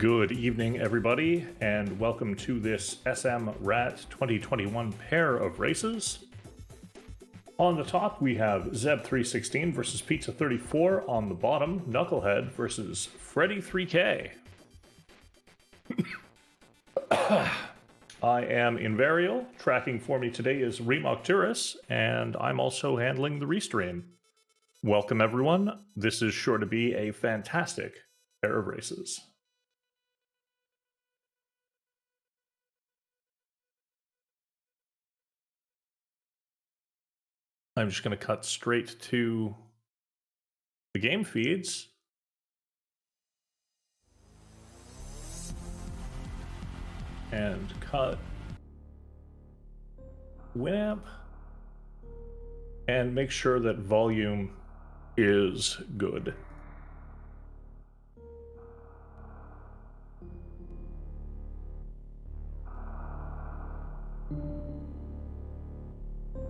Good evening, everybody, and welcome to this SMRAT 2021 pair of races. On the top, we have Zeb316 versus Pizza34. On the bottom, Nukelhed versus Freddyn3k. I am Invarial. Tracking for me today is Remocturus, and I'm also handling the restream. Welcome, everyone. This is sure to be a fantastic pair of races. I'm just going to cut straight to the game feeds. And cut Winamp. And make sure that volume is good.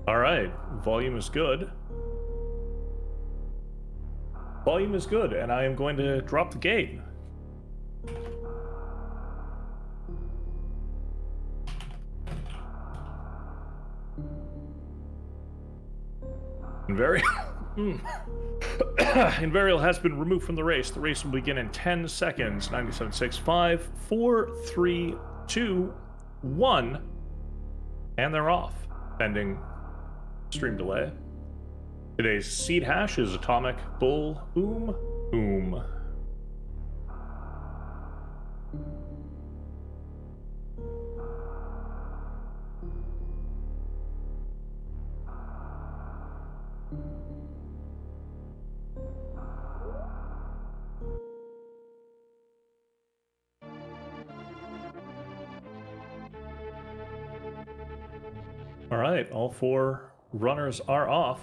All right, volume is good. Volume is good, and I am going to drop the gate. Invarial has been removed from the race. The race will begin in 10 seconds. 97.65, 4, 3, 2, 1, and they're off, pending stream delay. Today's seed hash is Atomic Bull Oom. All right, all four runners are off.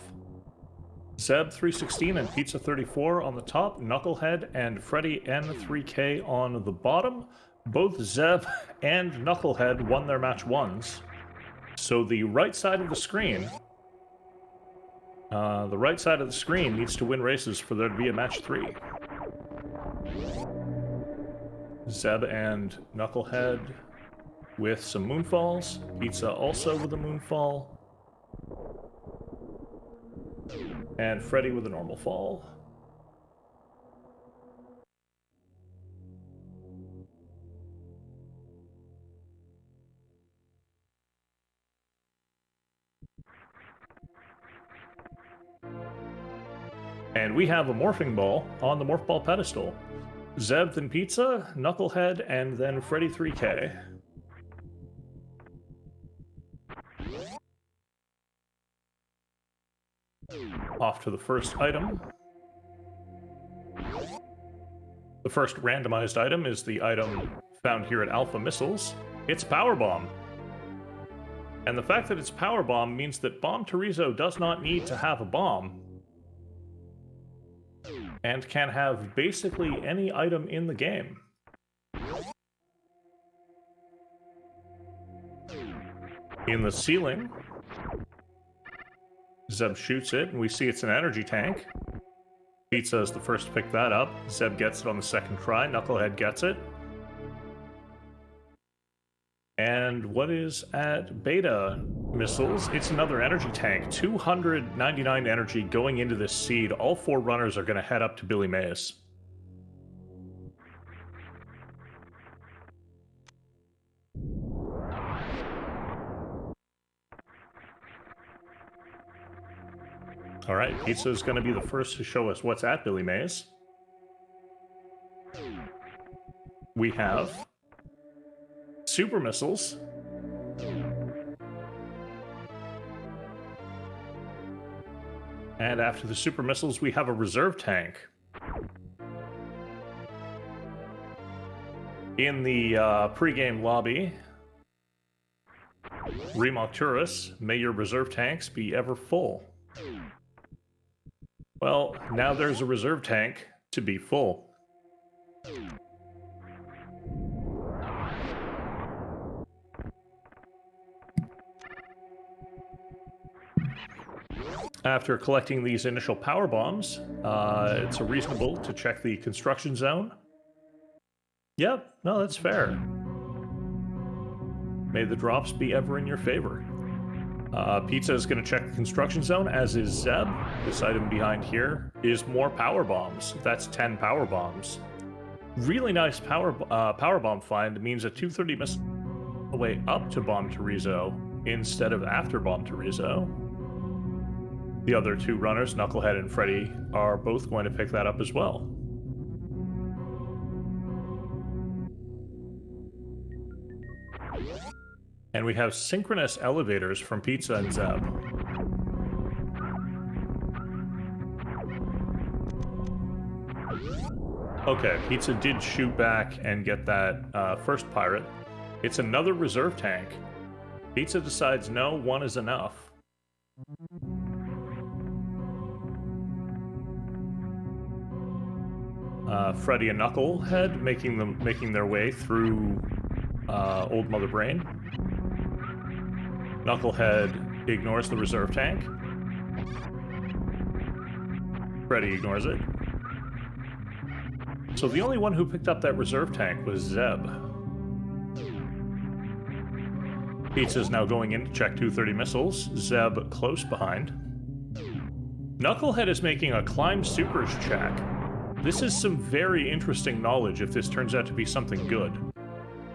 Zeb316 and Pizza34 on the top, Nukelhed and Freddyn3k on the bottom. Both Zeb and Nukelhed won their match ones. So the right side of the screen, needs to win races for there to be a match 3. Zeb and Nukelhed with some moonfalls. Pizza also with a moonfall. And Freddy with a normal fall. And we have a morphing ball on the morph ball pedestal. Zeb, then Pizza, Nukelhed, and then Freddyn3k. Off to the first item. The first randomized item is the item found here at Alpha Missiles. It's Power Bomb. And the fact that it's Power Bomb means that Bomb Terizo does not need to have a bomb. And can have basically any item in the game. In the ceiling, Zeb shoots it, and we see it's an energy tank. Pizza is the first to pick that up. Zeb gets it on the second try. Nukelhed gets it. And what is at Beta Missiles? It's another energy tank. 299 energy going into this seed. All four runners are going to head up to Billy Mays. All right, Pizza is going to be the first to show us what's at Billy Mays. We have super missiles. And after the super missiles, we have a reserve tank. In the pregame lobby, Remocturus, may your reserve tanks be ever full. Well, now there's a reserve tank to be full. After collecting these initial power bombs, it's reasonable to check the construction zone. Yep, no, that's fair. May the drops be ever in your favor. Pizza is going to check the construction zone, as is Zeb. This item behind here is more power bombs. That's 10 power bombs. Really nice power bomb find. It means a 230 missile away up to Bomb Torizo instead of after Bomb Torizo. The other two runners, Nukelhed and Freddy, are both going to pick that up as well. And we have synchronous elevators from Pizza and Zeb. Okay, Pizza did shoot back and get that first pirate. It's another reserve tank. Pizza decides no, one is enough. Freddy and Nukelhed making their way through Old Mother Brain. Nukelhed ignores the reserve tank. Freddy ignores it. So the only one who picked up that reserve tank was Zeb. Pizza's now going in to check 230 missiles. Zeb close behind. Nukelhed is making a climb supers check. This is some very interesting knowledge if this turns out to be something good.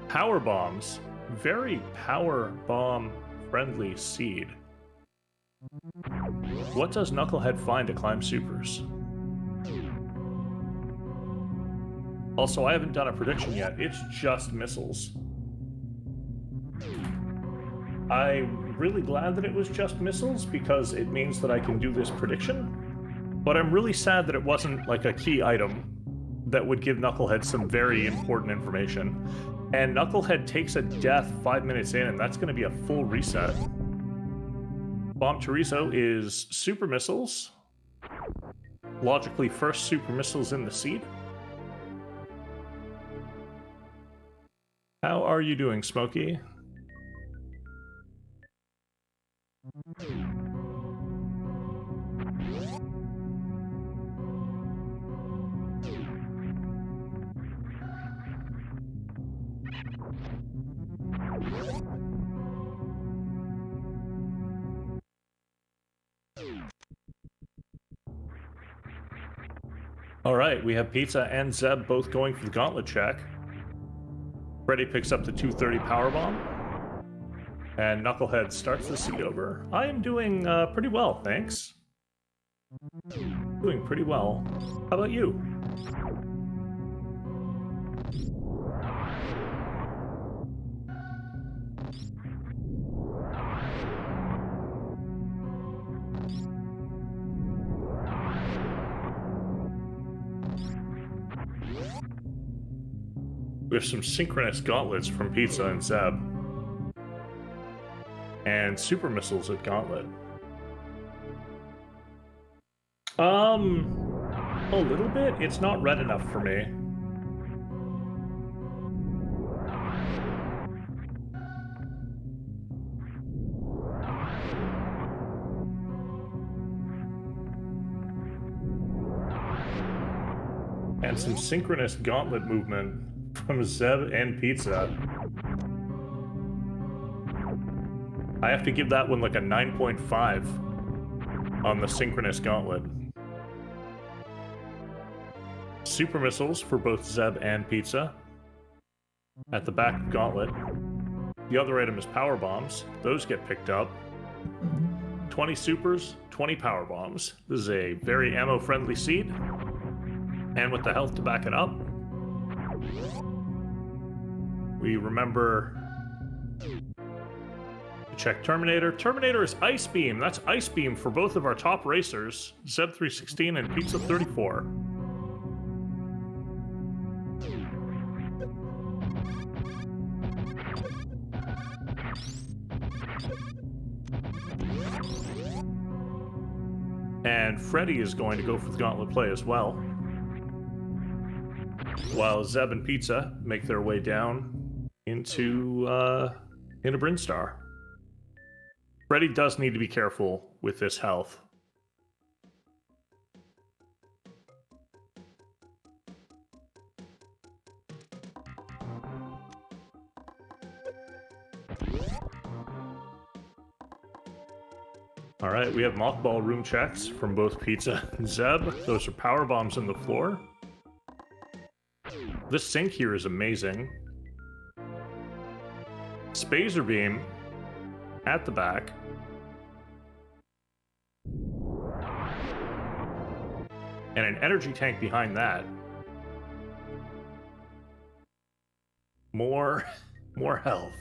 Power bombs. Very power bomb friendly seed. What does Nukelhed find to climb supers? Also, I haven't done a prediction yet. It's just missiles. I'm really glad that it was just missiles because it means that I can do this prediction. But I'm really sad that it wasn't like a key item that would give Nukelhed some very important information. And Nukelhed takes a death 5 minutes in, and that's going to be a full reset. Bomb Torizo is super missiles. Logically, first super missiles in the seed. How are you doing, Smokey? All right, we have Pizza and Zeb both going for the gauntlet check. Freddy picks up the 230 powerbomb. And Nukelhed starts the seat over. I am doing pretty well, thanks. Doing pretty well. How about you? We have some synchronous gauntlets from Pizza and Zeb. And super missiles at Gauntlet. A little bit. It's not red enough for me. And some synchronous gauntlet movement from Zeb and Pizza. I have to give that one like a 9.5 on the synchronous gauntlet. Super missiles for both Zeb and Pizza at the back of gauntlet. The other item is power bombs. Those get picked up. 20 supers, 20 power bombs. This is a very ammo-friendly seed. And with the health to back it up, we remember to check Terminator. Terminator is Ice Beam. That's Ice Beam for both of our top racers, Zeb316 and Pizza34. And Freddy is going to go for the gauntlet play as well, while Zeb and Pizza make their way down into Brinstar. Freddy does need to be careful with this health. All right, we have mockball room checks from both Pizza and Zeb. Those are power bombs on the floor. This sink here is amazing. Spazer beam at the back. And an energy tank behind that. More health.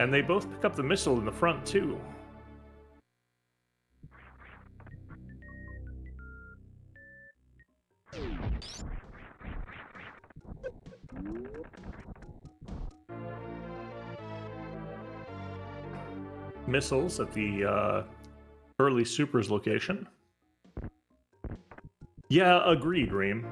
And they both pick up the missile in the front, too. Missiles at the early supers location. Yeah, agreed, Reem.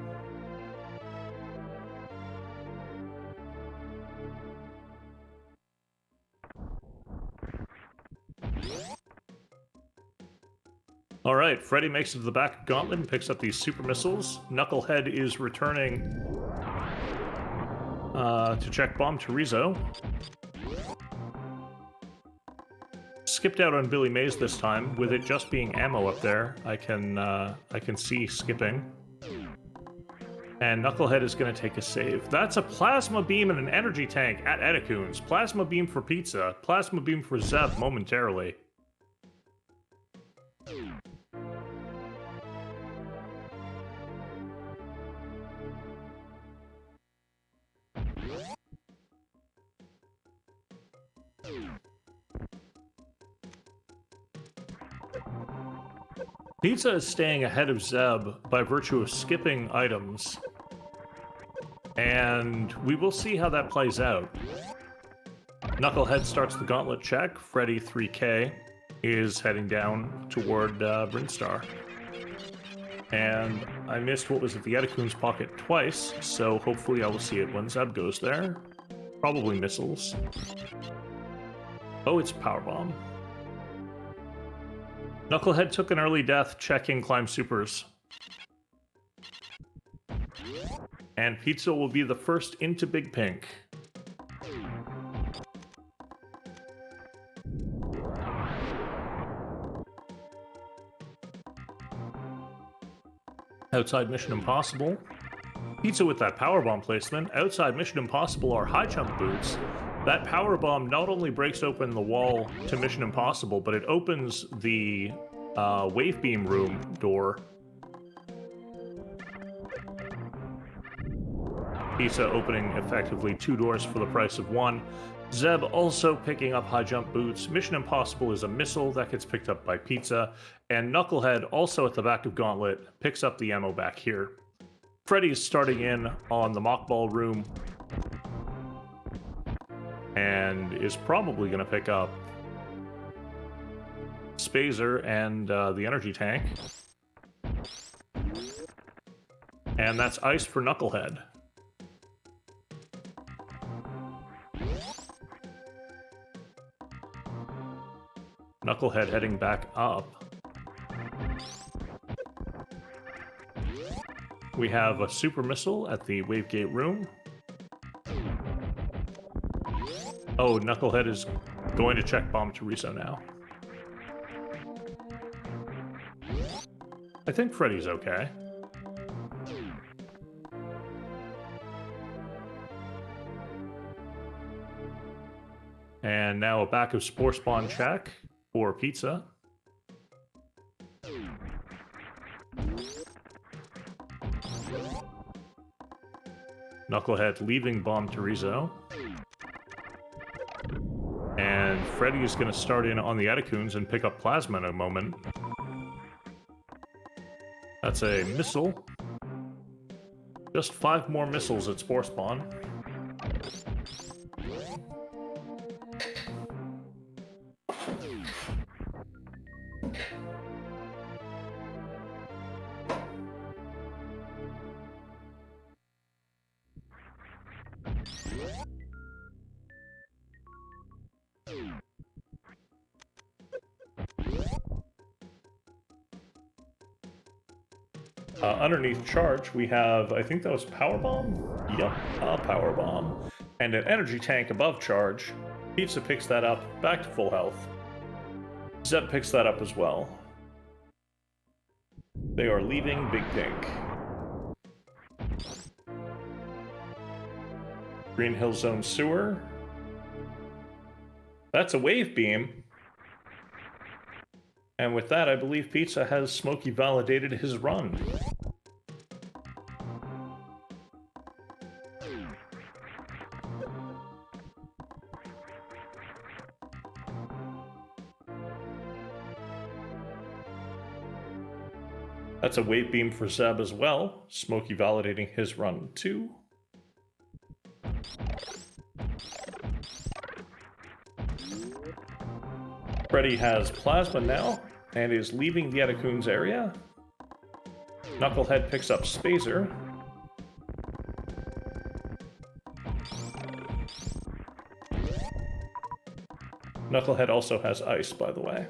All right, Freddy makes it to the back of Gauntlet and picks up these super missiles. Nukelhed is returning to check Bomb Terizo. Skipped out on Billy Mays this time. With it just being ammo up there, I can see skipping. And Nukelhed is going to take a save. That's a plasma beam and an energy tank at Edecoons. Plasma beam for Pizza. Plasma beam for Zeb momentarily. Pizza is staying ahead of Zeb by virtue of skipping items, and we will see how that plays out. Nukelhed starts the gauntlet check. Freddyn3k is heading down toward Brinstar. And I missed what was at the Edecoon's pocket twice, so hopefully I will see it when Zeb goes there. Probably missiles. Oh, it's Powerbomb. Nukelhed took an early death checking climb supers. And Pizza will be the first into Big Pink. Outside Mission Impossible. Pizza with that powerbomb placement. Outside Mission Impossible are high jump boots. That powerbomb not only breaks open the wall to Mission Impossible, but it opens the wave beam room door. Pizza opening effectively 2 doors for the price of 1. Zeb also picking up high jump boots. Mission Impossible is a missile that gets picked up by Pizza. And Nukelhed, also at the back of Gauntlet, picks up the ammo back here. Freddy's starting in on the mockball room. And is probably going to pick up Spazer and the energy tank. And that's ice for Nukelhed. Nukelhed heading back up. We have a super missile at the Wavegate room. Oh, Nukelhed is going to check Bomb Terizo now. I think Freddy's okay. And now a back of Spore Spawn check for Pizza. Nukelhed leaving Bomb Terizo. And Freddy is going to start in on the Edecoons and pick up Plasma in a moment. That's a missile. Just 5 more missiles at Spore Spawn. Underneath charge, we have, I think that was Powerbomb? Yep, Powerbomb. And an energy tank above charge. Pizza picks that up, back to full health. Zeb picks that up as well. They are leaving Big Pink. Green Hill Zone Sewer. That's a wave beam. And with that, I believe Pizza has Smokey validated his run. That's a wave beam for Zeb as well. Smokey validating his run too. Freddy has Plasma now, and is leaving the Etacoons area. Nukelhed picks up Spazer. Nukelhed also has Ice, by the way.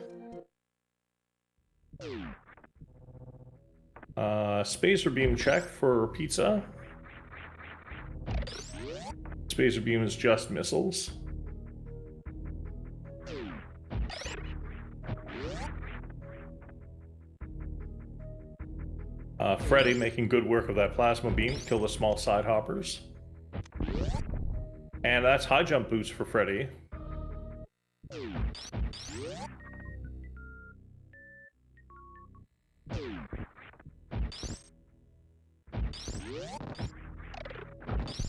Spazer Beam check for Pizza. Spazer Beam is just missiles. Freddy making good work of that Plasma Beam to kill the small side hoppers. And that's high jump boots for Freddy.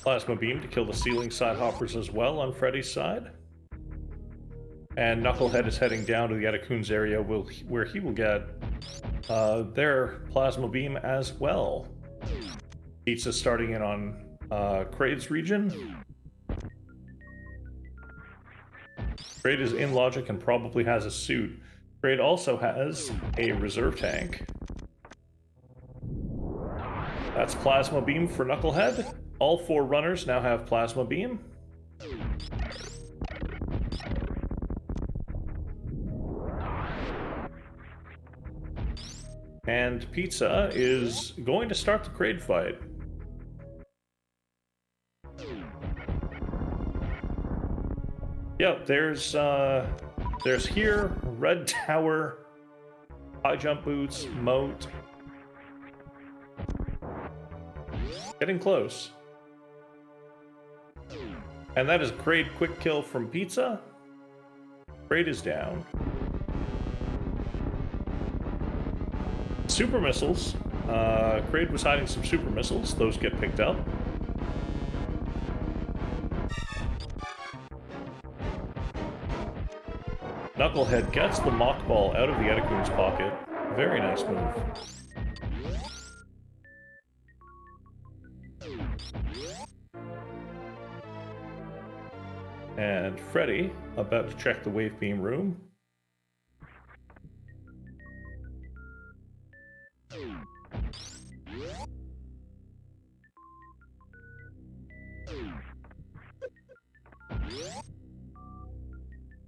Plasma Beam to kill the ceiling side hoppers as well on Freddy's side. And Nukelhed is heading down to the Etacoons area where he will get their Plasma Beam as well. Pizza starting in on Kraid's region. Kraid is in logic and probably has a suit. Kraid also has a reserve tank. That's Plasma Beam for Nukelhed. All 4 runners now have Plasma Beam. And Pizza is going to start the Kraid fight. Yep, there's here, Red Tower, high jump boots, moat. Getting close. And that is a Kraid quick kill from Pizza. Kraid is down. Super missiles. Kraid was hiding some super missiles. Those get picked up. Nukelhed gets the mock ball out of the Etacoon's pocket. Very nice move. And Freddy about to check the wave beam room.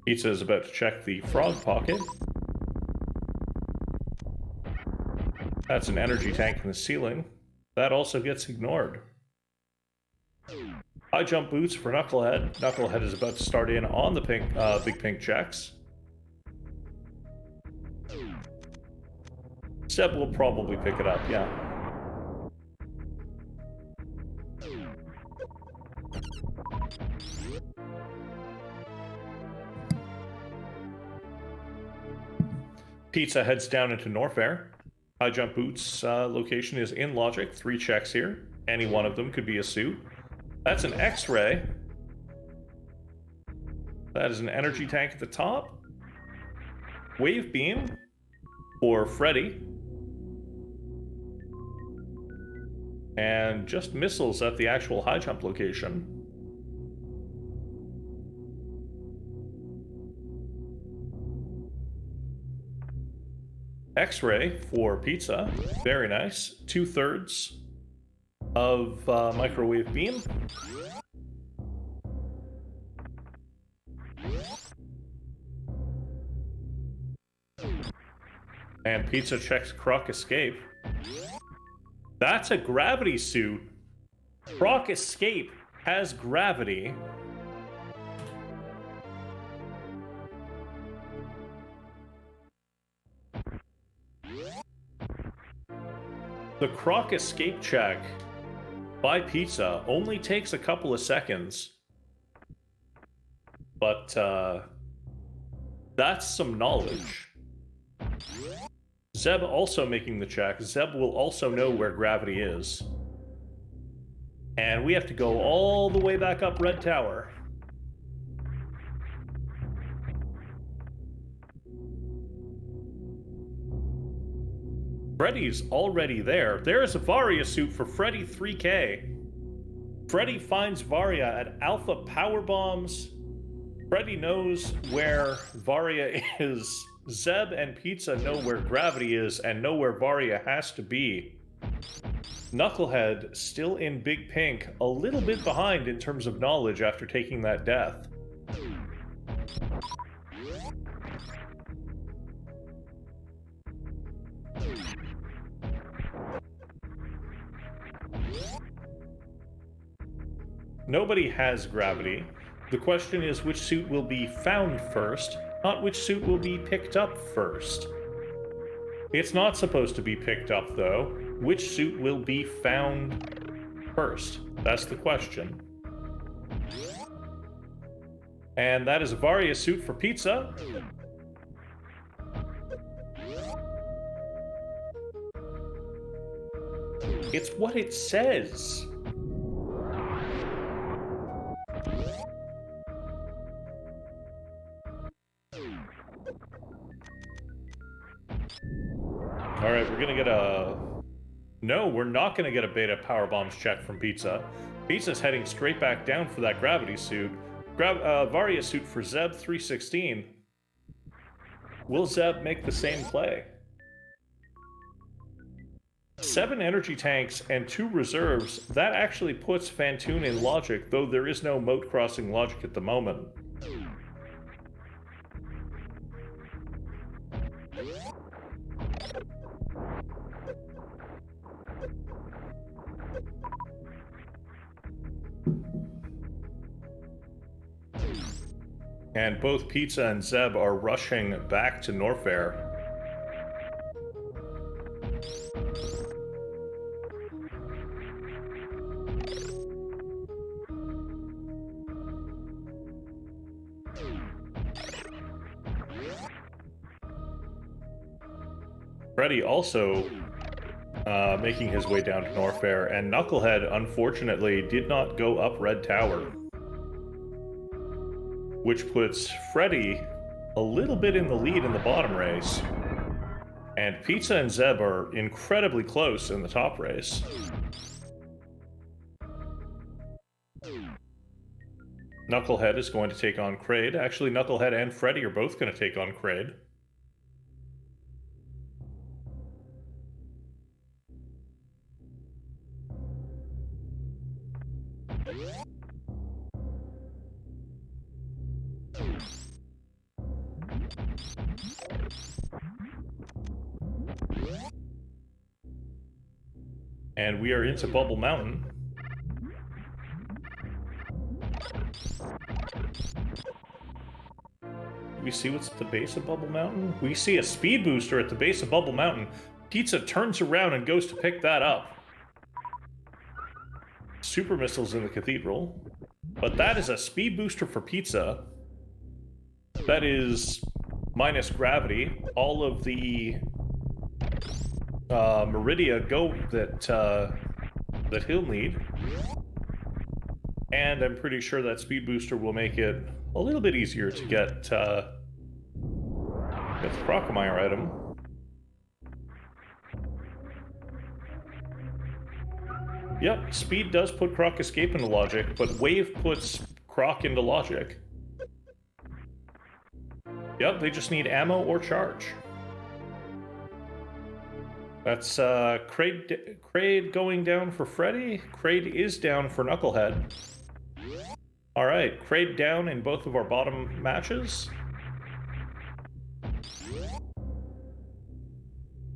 Pizza is about to check the frog pocket. That's an energy tank in the ceiling. That also gets ignored. High jump boots for Nukelhed. Nukelhed is about to start in on the pink, big pink checks. Zeb will probably pick it up, yeah. Pizza heads down into Norfair. High jump boots location is in logic. 3 checks here. Any one of them could be a suit. That's an X-ray. That is an energy tank at the top. Wave beam for Freddy. And just missiles at the actual high jump location. X-ray for Pizza. Very nice. 2/3 of microwave beam. And Pizza checks Croc Escape. That's a gravity suit. Croc Escape has gravity. The Croc escape check by Pizza only takes a couple of seconds. But, that's some knowledge. Zeb also making the check. Zeb will also know where gravity is. And we have to go all the way back up Red Tower. Freddy's already there. There's a Varia suit for Freddyn3k. Freddy finds Varia at Alpha Power Bombs. Freddy knows where Varia is. Zeb and Pizza know where gravity is and know where Varia has to be. Nukelhed still in Big Pink, a little bit behind in terms of knowledge after taking that death. Nobody has gravity. The question is which suit will be found first, not which suit will be picked up first. It's not supposed to be picked up, though. Which suit will be found first? That's the question. And that is a Varia suit for Pizza. It's what it says. Alright, we're gonna get a... No, we're not gonna get a beta power bombs check from Pizza. Pizza's heading straight back down for that gravity suit. Varia suit for Zeb316. Will Zeb make the same play? 7 energy tanks and 2 reserves. That actually puts Fantoon in logic, though there is no moat crossing logic at the moment. And both Pizza and Zeb are rushing back to Norfair. Freddy also making his way down to Norfair, and Nukelhed unfortunately did not go up Red Tower, which puts Freddy a little bit in the lead in the bottom race. And Pizza and Zeb are incredibly close in the top race. Nukelhed is going to take on Kraid. Actually, Nukelhed and Freddy are both going to take on Kraid. And we are into Bubble Mountain. We see what's at the base of Bubble Mountain? We see a speed booster at the base of Bubble Mountain. Pizza turns around and goes to pick that up. Super missiles in the cathedral. But that is a speed booster for Pizza. That is minus gravity. All of the Meridia go that he'll need. And I'm pretty sure that speed booster will make it a little bit easier to get the Crocomire item. Yep, speed does put Croc escape into logic, but wave puts Croc into logic. Yep, they just need ammo or charge. That's Kraid going down for Freddy. Kraid is down for Nukelhed. Alright, Kraid down in both of our bottom matches.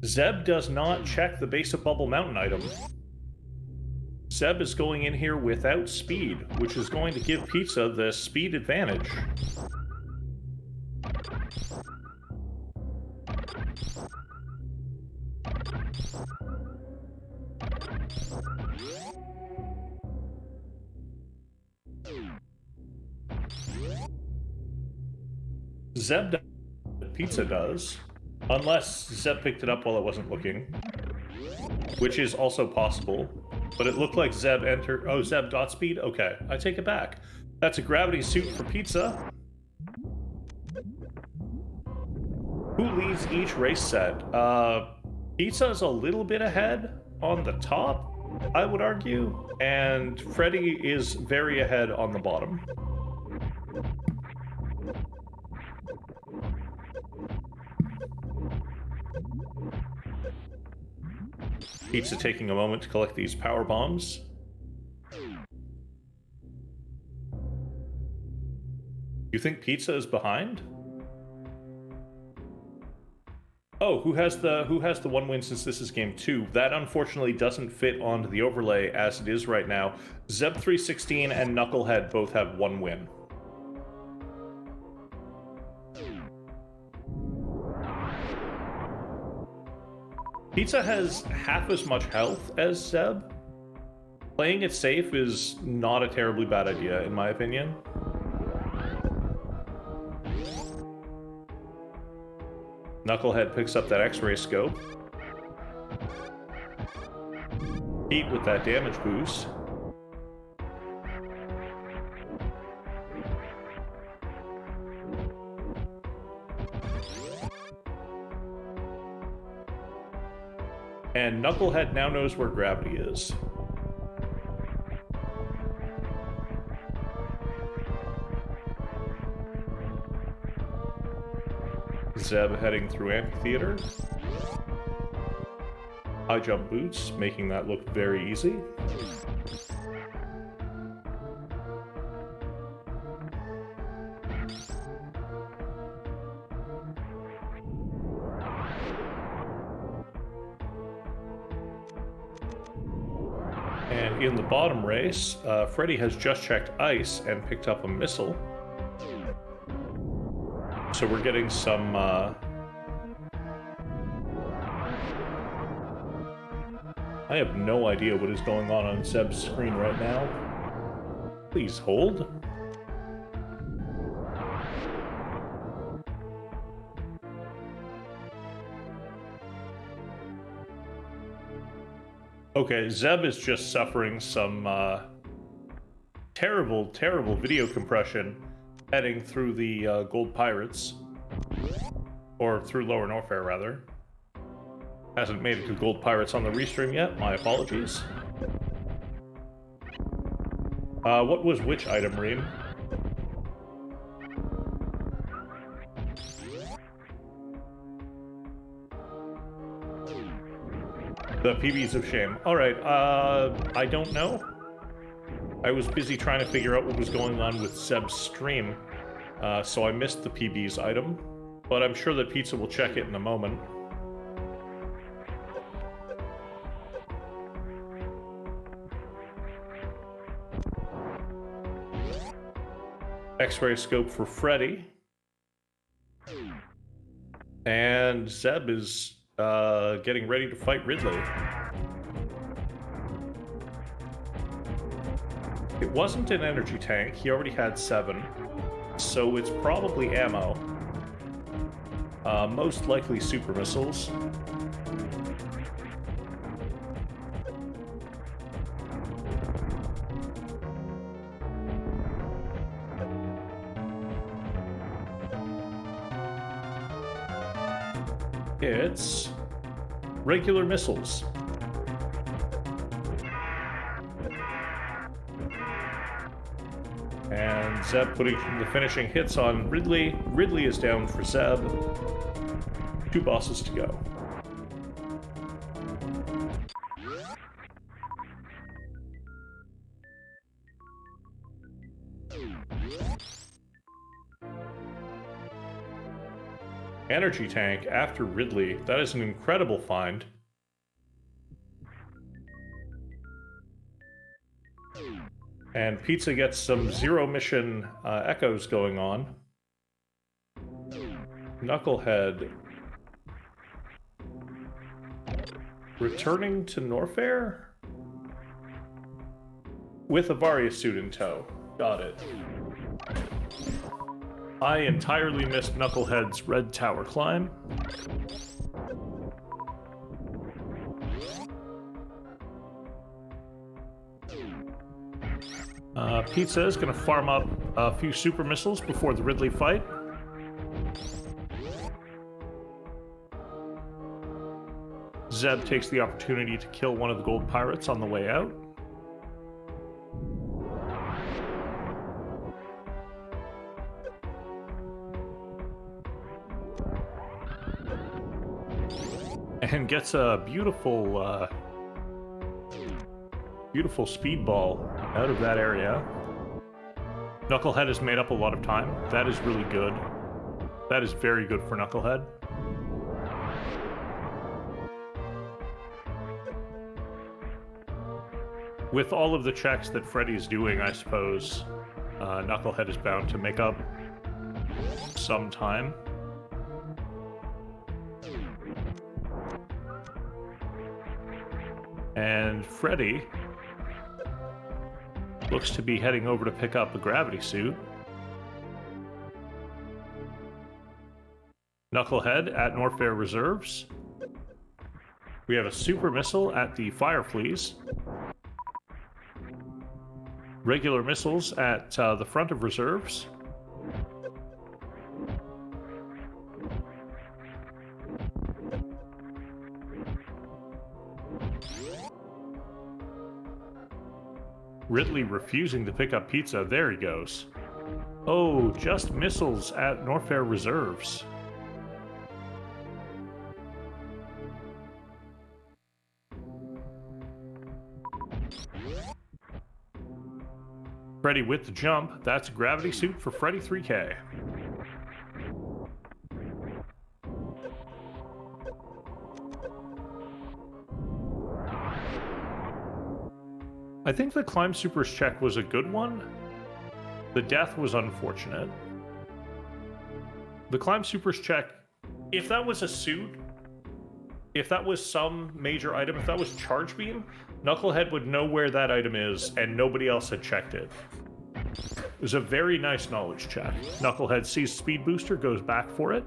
Zeb does not check the base of Bubble Mountain item. Zeb is going in here without speed, which is going to give Pizza the speed advantage. Zeb Pizza does. Unless Zeb picked it up while it wasn't looking. Which is also possible. But it looked like Zeb entered... Oh, Zeb got speed? Okay, I take it back. That's a gravity suit for Pizza. Who leads each race set? Pizza's a little bit ahead on the top, I would argue. And Freddy is very ahead on the bottom. Pizza taking a moment to collect these power bombs. You think Pizza is behind? Oh, who has the one win since this is game 2? That unfortunately doesn't fit onto the overlay as it is right now. Zeb316 and Nukelhed both have 1 win. Pizza has half as much health as Zeb. Playing it safe is not a terribly bad idea, in my opinion. Nukelhed picks up that X-ray scope. Pete with that damage boost. And Nukelhed now knows where gravity is. Zeb heading through amphitheater. High jump boots, making that look very easy. And in the bottom race, Freddy has just checked ice and picked up a missile. So we're getting some, I have no idea what is going on Zeb's screen right now. Please hold. Okay, Zeb is just suffering some terrible, terrible video compression heading through the Gold Pirates. Or through Lower Norfair, rather. Hasn't made it to Gold Pirates on the restream yet, my apologies. What was which item, Reem? The PBs of shame. Alright, I don't know. I was busy trying to figure out what was going on with Zeb's stream, so I missed the PBs item, but I'm sure that Pizza will check it in a moment. X-ray scope for Freddy. And Zeb is getting ready to fight Ridley. It wasn't an energy tank. He already had 7. So it's probably ammo. Most likely super missiles. It's regular missiles. And Zeb putting the finishing hits on Ridley. Ridley is down for Zeb. 2 bosses to go. Energy tank after Ridley. That is an incredible find. And Pizza gets some zero mission echoes going on. Nukelhed returning to Norfair with a Varia suit in tow. Got it. I entirely missed Knucklehead's red tower climb. Pizza is going to farm up a few super missiles before the Ridley fight. Zeb takes the opportunity to kill one of the gold pirates on the way out. And gets a beautiful, beautiful speedball out of that area. Knucklehead has made up a lot of time. That is really good. That is very good for Knucklehead. With all of the checks that Freddy's doing, I suppose Knucklehead is bound to make up some time. And Freddy looks to be heading over to pick up a gravity suit. Knucklehead at Norfair Reserves. We have a super missile at the Fireflies. Regular missiles at the front of Reserves. Ridley refusing to pick up pizza. There he goes. Oh, just missiles at Norfair Reserves. Freddy with the jump. That's a gravity suit for Freddyn3k. I think the Climb Supers check was a good one. The death was unfortunate. The Climb Supers check, if that was a suit, if that was some major item, if that was Charge Beam, Knucklehead would know where that item is, and nobody else had checked it. It was a very nice knowledge check. Knucklehead sees Speed Booster, goes back for it.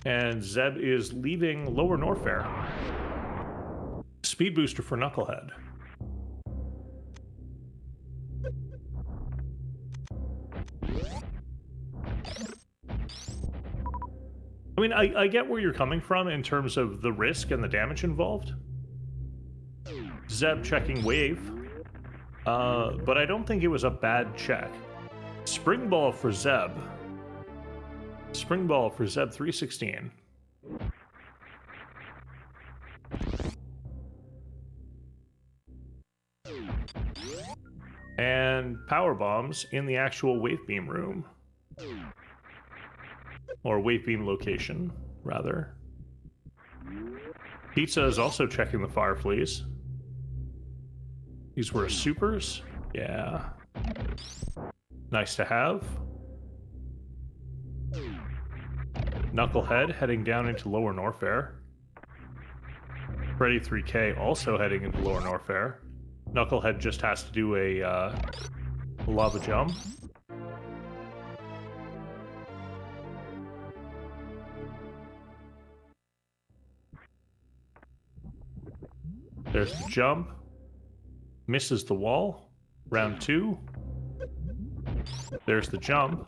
And Zeb is leaving Lower Norfair. Speed Booster for Knucklehead. I mean, I get where you're coming from in terms of the risk and the damage involved. Zeb checking Wave. But I don't think it was a bad check. Spring Ball for Zeb. Spring Ball for Zeb316. And Power Bombs in the actual Wave Beam room. Or Wave Beam location, rather. Pizza is also checking the Fireflies. These were supers. Yeah. Nice to have. Nukelhed heading down into Lower Norfair. Freddyn3k also heading into Lower Norfair. Knucklehead just has to do a lava jump. There's the jump. Misses the wall. Round 2. There's the jump.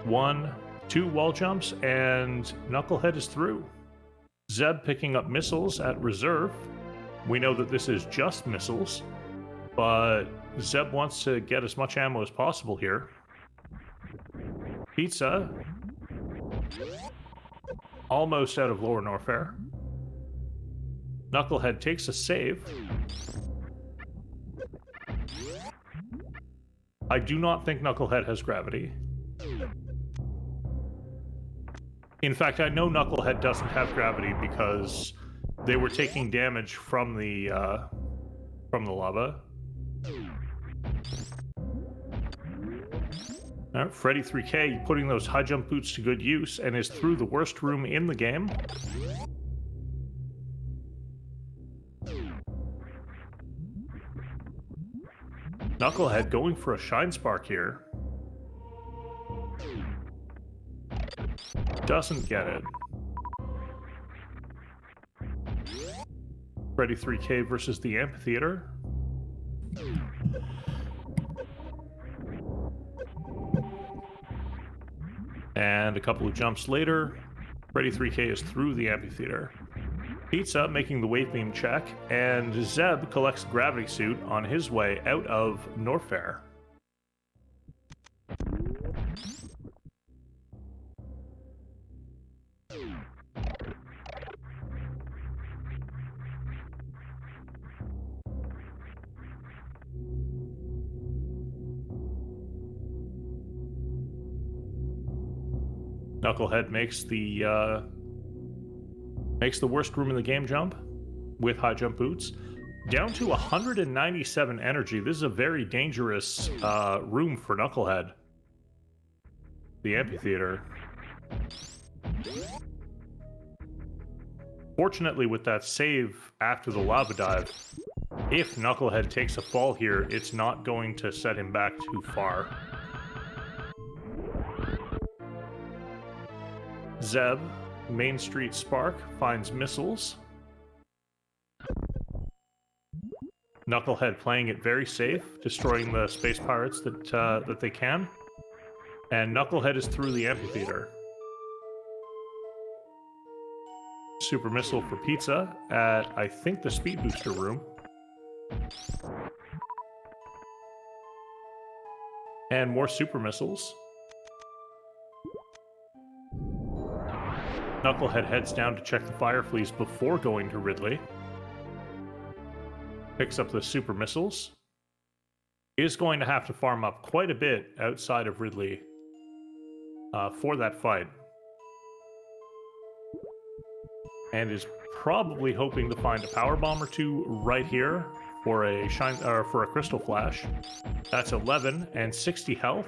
1, 2 wall jumps, and Knucklehead is through. Zeb picking up missiles at reserve. We know that this is just missiles, but Zeb wants to get as much ammo as possible here. Pizza. Almost out of Lower Norfair. Knucklehead takes a save. I do not think Knucklehead has gravity. In fact, I know Knucklehead doesn't have gravity because they were taking damage from the lava. Freddyn3k putting those high jump boots to good use and is through the worst room in the game. Knucklehead going for a Shine Spark here. Doesn't get it. Freddyn3k versus the Amphitheater. And a couple of jumps later, Freddyn3k is through the Amphitheater. Pizza making the wave beam check, and Zeb collects gravity suit on his way out of Norfair. Knucklehead makes the worst room in the game jump with high jump boots. Down to 197 energy. This is a very dangerous room for Knucklehead. The Amphitheater. Fortunately, with that save after the lava dive, if Knucklehead takes a fall here, it's not going to set him back too far. Zeb, Main Street Spark, finds missiles. Knucklehead playing it very safe, destroying the space pirates that they can. And Knucklehead is through the Amphitheater. Super missile for Pizza at, I think, the speed booster room. And more super missiles. Knucklehead heads down to check the fire fleas before going to Ridley. Picks up the super missiles. Is going to have to farm up quite a bit outside of Ridley for that fight. And is probably hoping to find a power bomb or two right here for a crystal flash. That's 11 and 60 health.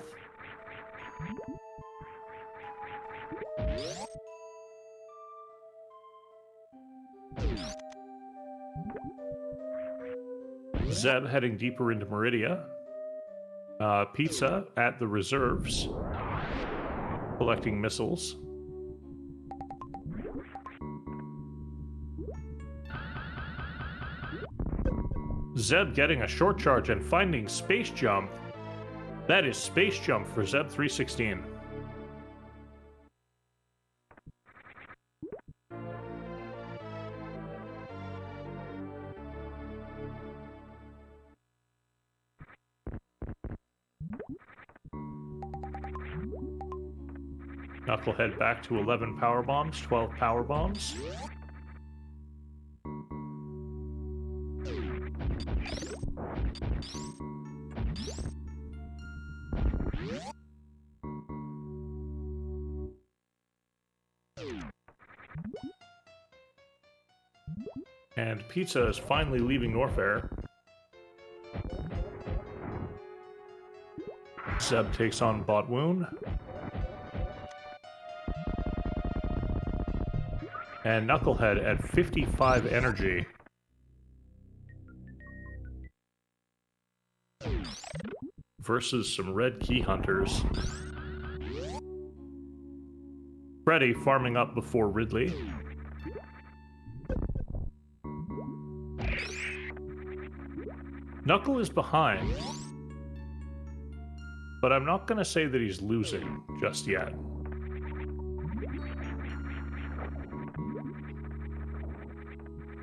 Zeb heading deeper into Meridia. Pizza at the reserves, collecting missiles. Zeb getting a short charge and finding Space Jump. That is Space Jump for Zeb316. Knucklehead back to 11 power bombs, 12 power bombs. And Pizza is finally leaving Norfair. Zeb takes on Bot Wound. And Knucklehead at 55 energy. Versus some red key hunters. Freddy farming up before Ridley. Knuckle is behind. But I'm not going to say that he's losing just yet.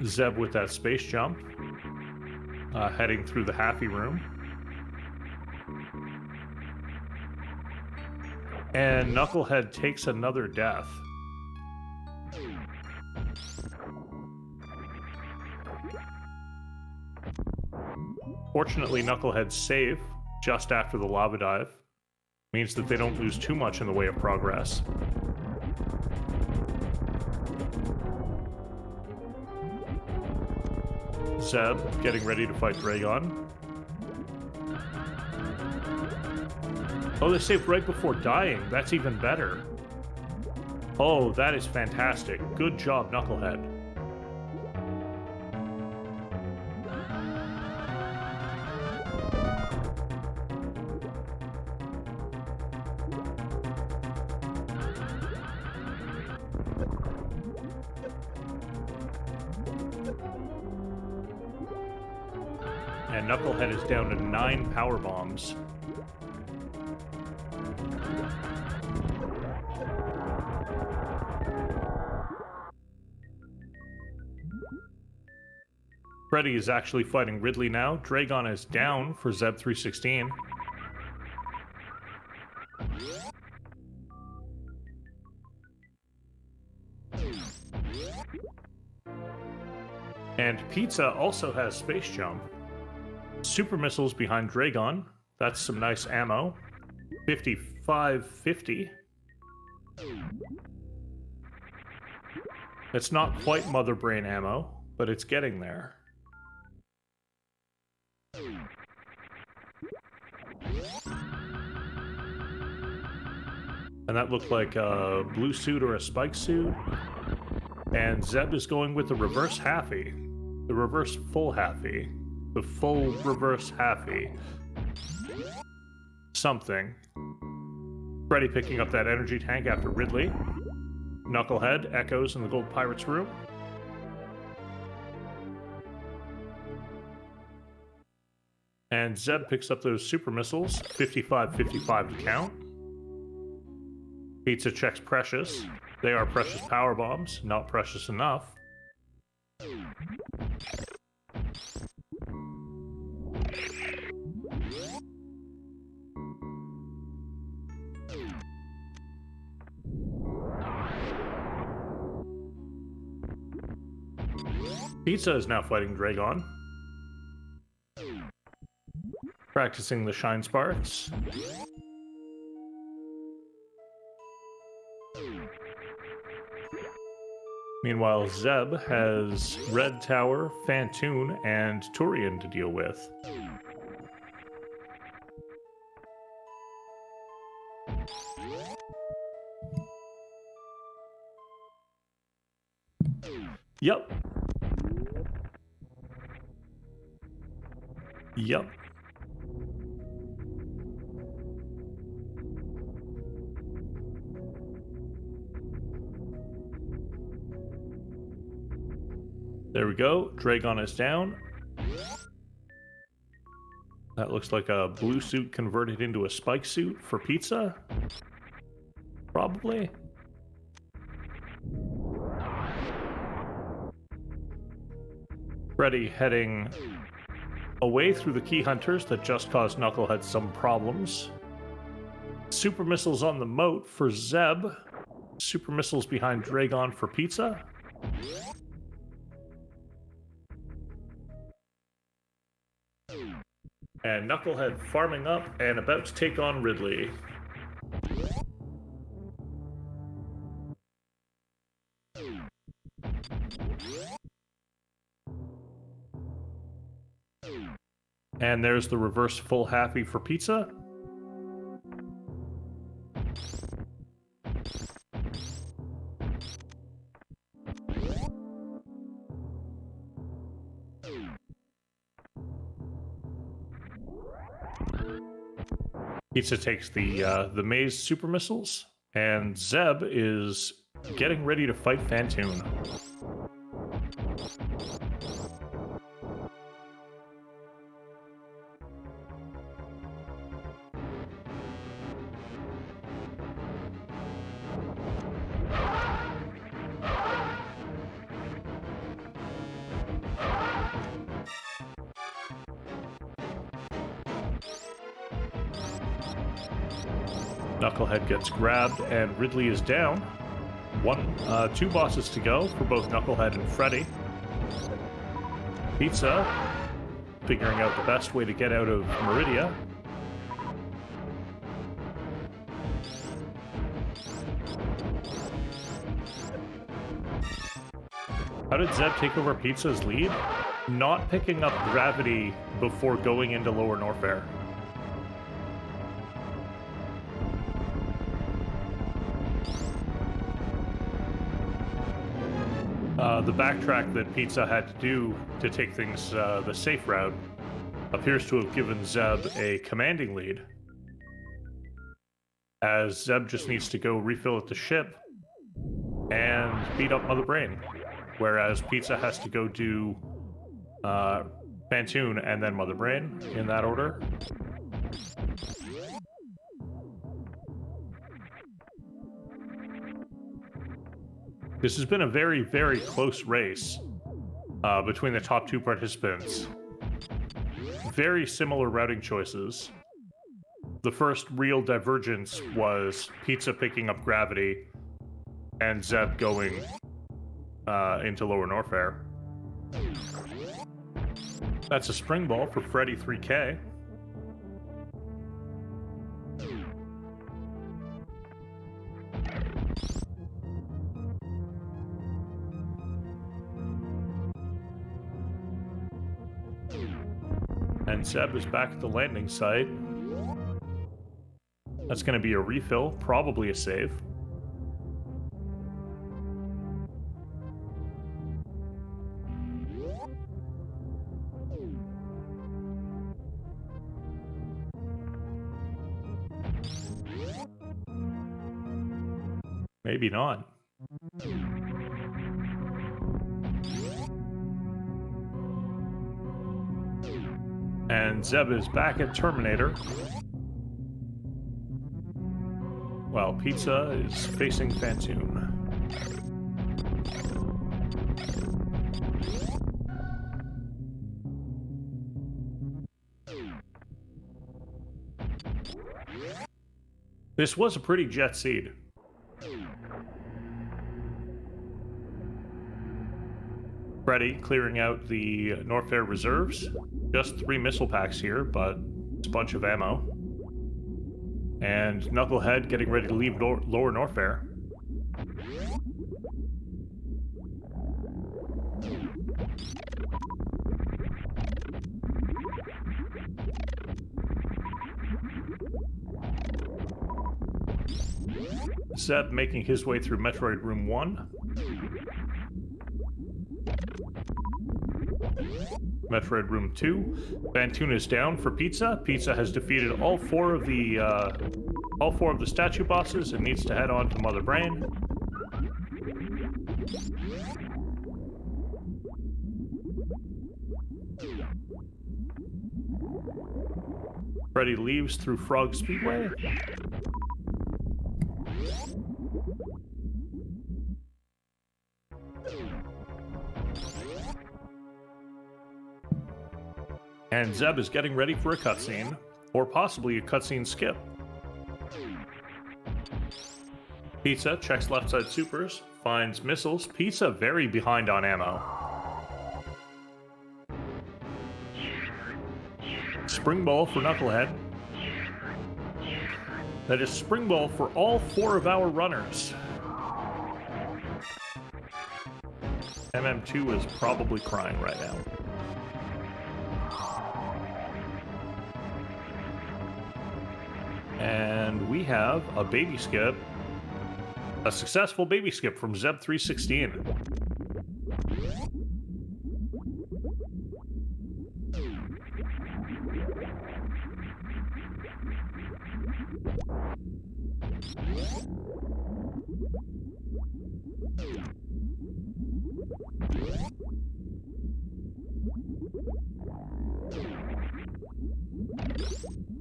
Zeb with that space jump, heading through the Happy Room. And Knucklehead takes another death. Fortunately, Knucklehead's save just after the lava dive means that they don't lose too much in the way of progress. Zeb getting ready to fight Dragon. Oh, they saved right before dying. That's even better. Oh, that is fantastic. Good job, Knucklehead. And Knucklehead is down to 9 power bombs. Freddy is actually fighting Ridley now. Dragon is down for Zeb316. And Pizza also has Space Jump. Super Missiles behind Dragon. That's some nice ammo. 55-50. It's not quite Mother Brain ammo, but it's getting there. And that looked like a blue suit or a spike suit. And Zeb is going with the reverse halfie. The reverse full halfie. The full reverse halfie. Something. Freddy picking up that energy tank after Ridley. Knucklehead echoes in the Gold Pirates room. And Zeb picks up those super missiles. 55-55 to count. Pizza checks Precious. They are Precious power bombs, not precious enough. Pizza is now fighting Dragon. Practicing the Shine Sparks. Meanwhile, Zeb has Red Tower, Fantoon, and Turian to deal with. Yep. Yep. There we go. Dragon is down. That looks like a blue suit converted into a spike suit for Pizza. Probably. Freddy heading away through the Key Hunters that just caused Knucklehead some problems. Super missiles on the moat for Zeb. Super missiles behind Dragon for Pizza. And Knucklehead farming up and about to take on Ridley. And there's the reverse full halfie for Pizza. Pizza takes the maze super missiles, and Zeb is getting ready to fight Fantoon. Knucklehead gets grabbed, and Ridley is down. Two bosses to go for both Knucklehead and Freddy. Pizza figuring out the best way to get out of Meridia. How did Zeb take over Pizza's lead? Not picking up gravity before going into Lower Norfair. The backtrack that Pizza had to do to take things the safe route appears to have given Zeb a commanding lead, as Zeb just needs to go refill at the ship and beat up Mother Brain, whereas Pizza has to go do Phantoon, and then Mother Brain, in that order. This has been a very, very close race between the top two participants. Very similar routing choices. The first real divergence was Pizza picking up Gravity and Zeb going into Lower Norfair. That's a spring ball for Freddyn3k. And Zeb is back at the landing site. That's going to be a refill, probably a save. Maybe not. And Zeb is back at Terminator. While Pizza is facing Phantoon. This was a pretty jet seed. Freddy clearing out the Norfair reserves. Just 3 missile packs here, but it's a bunch of ammo. And Nukelhed getting ready to leave Lower Norfair. Zeb making his way through Metroid Room 1. Metroid Room 2. Phantoon is down for Pizza. Pizza has defeated all four of the statue bosses and needs to head on to Mother Brain. Freddy leaves through Frog Speedway. And Zeb is getting ready for a cutscene, or possibly a cutscene skip. Pizza checks left side supers, finds missiles. Pizza very behind on ammo. Spring ball for Nukelhed. That is spring ball for all 4 of our runners. MM2 is probably crying right now. And we have a baby skip. A successful baby skip from Zeb316.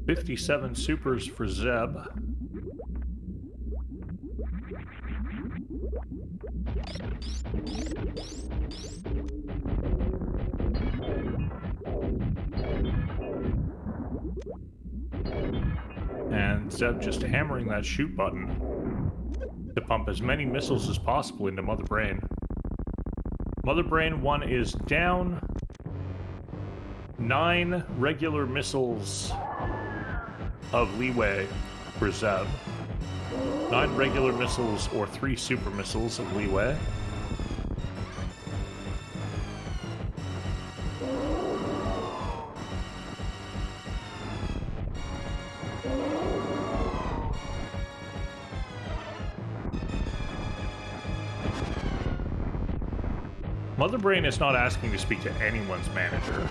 $57 supers for Zeb. And Zeb just hammering that shoot button to pump as many missiles as possible into Mother Brain. Mother Brain 1 is down. 9 regular missiles of leeway for Zeb. 9 regular missiles or 3 super missiles of leeway. Mother Brain is not asking to speak to anyone's manager.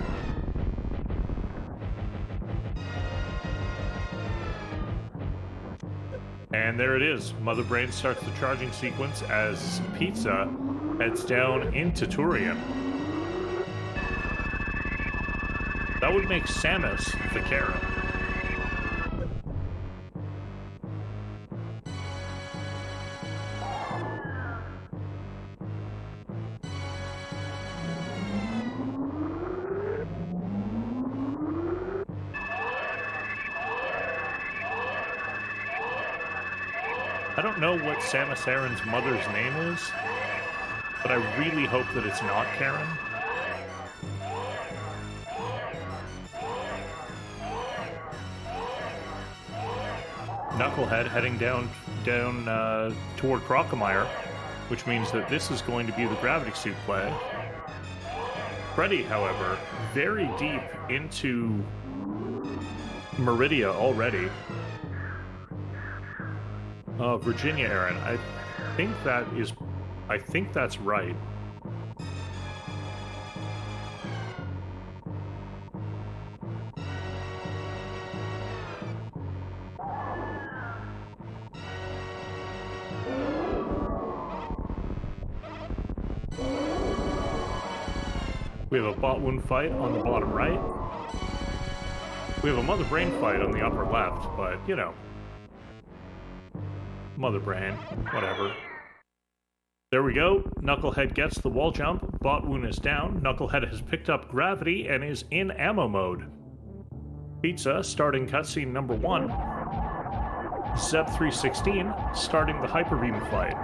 And there it is. Mother Brain starts the charging sequence as Pizza heads down into Turian. That would make Samus the Karen. I don't know what Samus Aran's mother's name is, but I really hope that it's not Karen. Nukelhed heading down toward Crocomire, which means that this is going to be the gravity suit play. Freddy, however, very deep into Meridia already. Virginia Aran, I think that's right. We have a bot wound fight on the bottom right. We have a Mother Brain fight on the upper left, but, you know. Mother Brain, whatever. There we go. Nukelhed gets the wall jump. Bot wound is down. Nukelhed has picked up gravity and is in ammo mode. Pizza starting cutscene number 1. Zeb316 starting the Hyper Beam fight.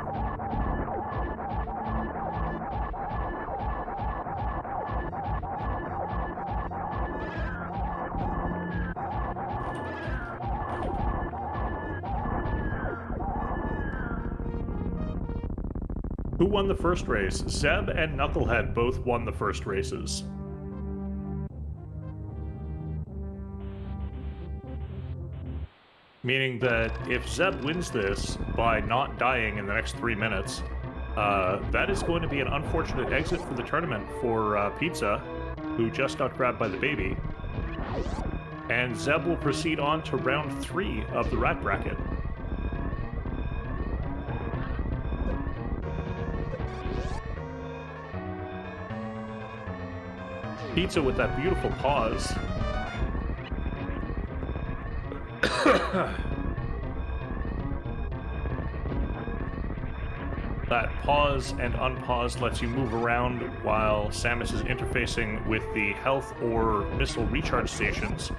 Who won the first race? Zeb and Nukelhed both won the first races. Meaning that if Zeb wins this by not dying in the next 3 minutes, that is going to be an unfortunate exit for the tournament for Pizza, who just got grabbed by the baby. And Zeb will proceed on to round 3 of the Rat Bracket. Pizza with that beautiful pause. That pause and unpause lets you move around while Samus is interfacing with the health or missile recharge stations,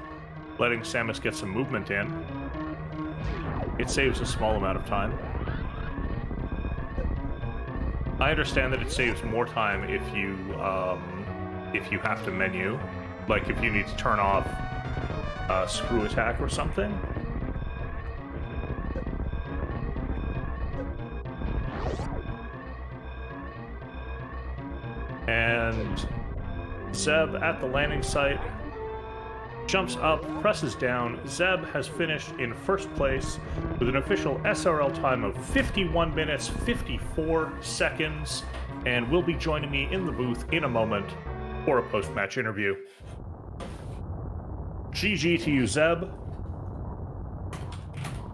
letting Samus get some movement in. It saves a small amount of time. I understand that it saves more time if you have to menu, like if you need to turn off screw attack or something. And Zeb at the landing site jumps up, presses down. Zeb has finished in first place with an official SRL time of 51 minutes, 54 seconds, and will be joining me in the booth in a moment for a post-match interview. GG to you, Zeb.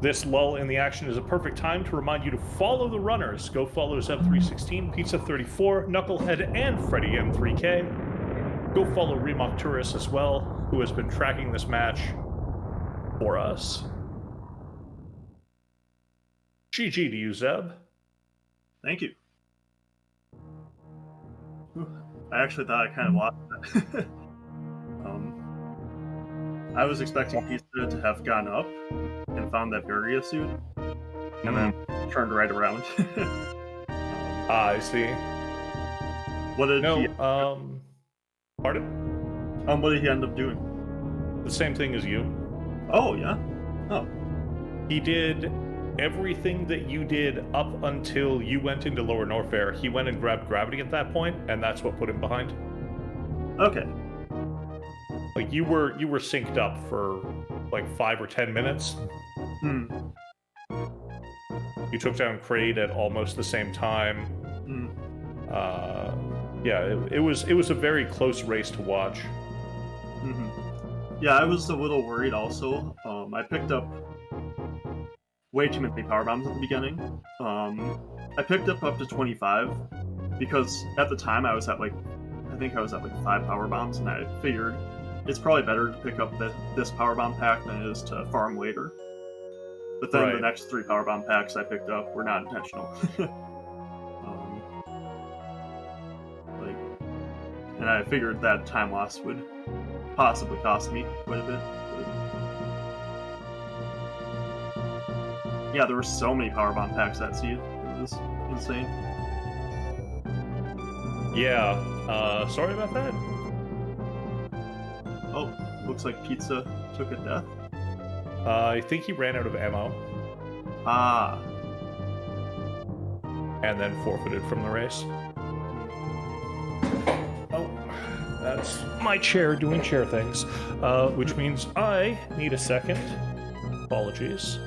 This lull in the action is a perfect time to remind you to follow the runners. Go follow Zeb316, Pizza34, Nukelhed, and Freddyn3k. Go follow Remok Tourist as well, who has been tracking this match for us. GG to you, Zeb. Thank you. I actually thought I kind of lost that. I was expecting Pizza to have gone up and found that Varia suit, and then turned right around. I see. What did he... Pardon? What did he end up doing? The same thing as you. Oh, yeah? Oh. He did everything that you did up until you went into Lower Norfair. He went and grabbed gravity at that point, and that's what put him behind. Okay. Like, you were synced up for like 5 or 10 minutes. You took down Kraid at almost the same time. Yeah, it was a very close race to watch. Yeah, I was a little worried also. I picked up way too many power bombs at the beginning. I picked up to 25 because at the time I think I was at like 5 power bombs, and I figured it's probably better to pick up this powerbomb pack than it is to farm later. But then the Right. next 3 powerbomb packs I picked up were not intentional. Like, and I figured that time loss would possibly cost me quite a bit. But yeah, there were so many powerbomb packs that seed. It was insane. Yeah. Sorry about that. Oh, looks like Pizza took a death. I think he ran out of ammo Ah, and then forfeited from the race. Oh, that's my chair doing chair things, which means I need a second. Apologies.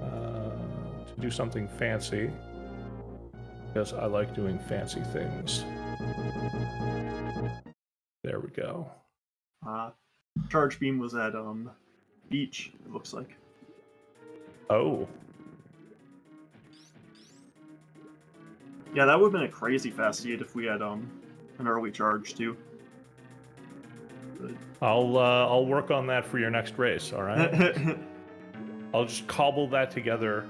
To do something fancy, because I like doing fancy things. There we go. Charge Beam was at Beach, it looks like. Oh. Yeah, that would have been a crazy fast seed if we had an early charge too. But... I'll work on that for your next race, all right? I'll just cobble that together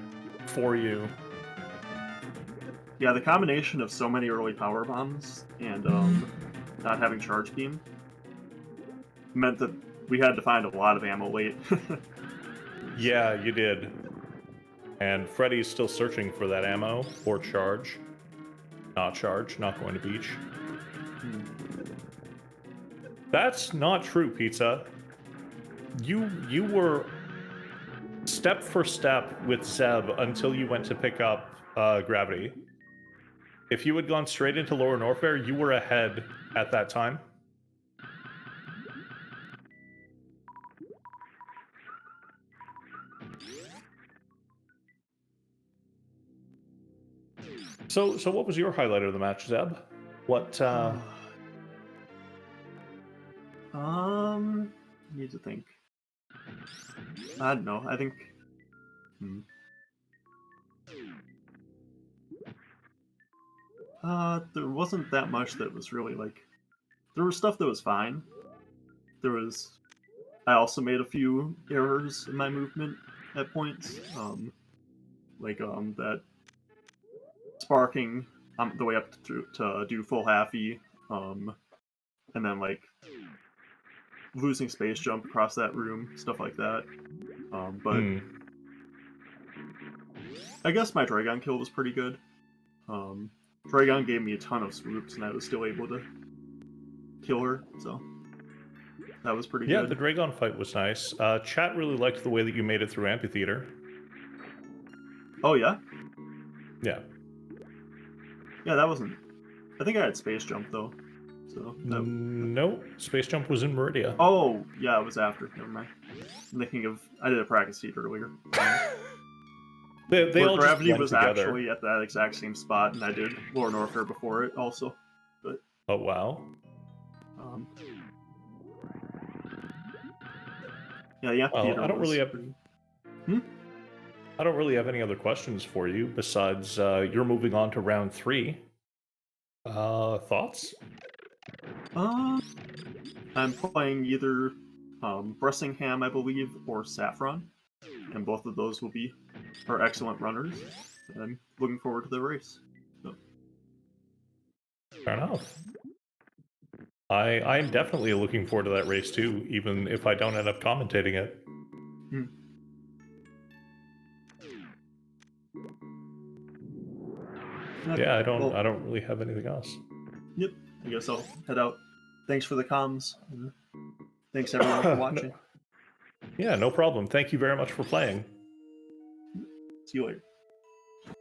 for you. Yeah, the combination of so many early power bombs and not having charge beam meant that we had to find a lot of ammo late. Yeah, you did. And Freddy's still searching for that ammo or charge. Not charge, not going to beach. That's not true, Pizza. You were step for step with Zeb until you went to pick up Gravity. If you had gone straight into Lower Norfair, you were ahead at that time. So what was your highlight of the match, Zeb? What, need to think. I don't know, I think... there wasn't that much that was really, like... There was stuff that was fine. There was... I also made a few errors in my movement at points. That sparking the way up to do full halfy, and then, like, losing space jump across that room, stuff like that. But I guess my Dragon kill was pretty good. Dragon gave me a ton of swoops, and I was still able to kill her, so that was pretty good. Yeah, the Dragon fight was nice. Chat really liked the way that you made it through Amphitheater. Oh, yeah? Yeah. Yeah, that wasn't... I think I had space jump, though. So No, space jump was in Meridia. Oh, yeah, it was after. Never mind. I'm thinking of... I did a practice heat earlier. They all Gravity just was together. actually at that exact same spot, and I did Lower Norfair before it also. But oh wow. Yeah, the Amphitheater I don't really have. Hmm? I don't really have any other questions for you besides you're moving on to round 3. Thoughts? I'm playing either Bressingham, I believe, or Saffron, and both of those are excellent runners. And I'm looking forward to the race. So. Fair enough. I'm definitely looking forward to that race too, even if I don't end up commentating it. Okay, yeah, I don't really have anything else. Yep, I guess I'll head out. Thanks for the comms. Thanks everyone for watching. No. Yeah, no problem. Thank you very much for playing. See you later.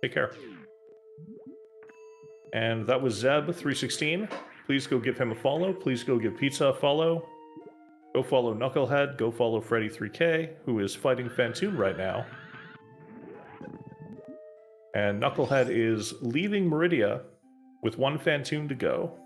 Take care. And that was Zeb316. Please go give him a follow. Please go give Pizza a follow. Go follow Nukelhed. Go follow Freddyn3k, who is fighting Fantoon right now. And Nukelhed is leaving Meridia with 1 Fantoon to go.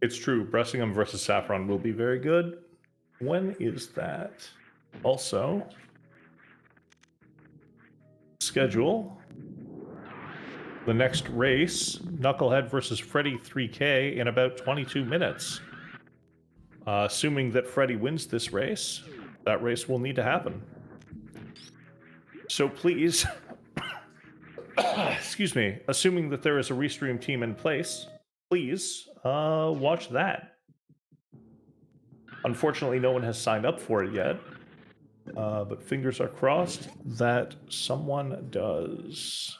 It's true. Bressingham versus Saffron will be very good. When is that? Also, schedule the next race, Nukelhed versus Freddyn3k in about 22 minutes. Assuming that Freddy wins this race, that race will need to happen. So please, excuse me, assuming that there is a Restream team in place, please watch that. Unfortunately, no one has signed up for it yet, but fingers are crossed that someone does.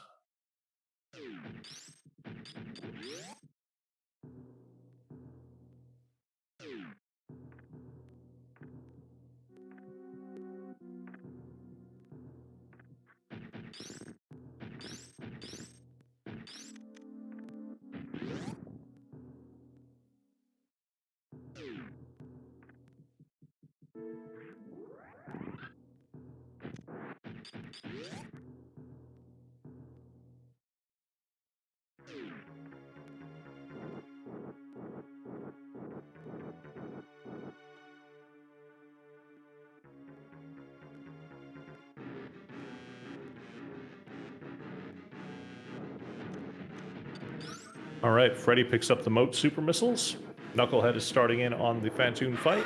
All right, Freddy picks up the Moat Super Missiles. Nukelhed is starting in on the Fantoon fight.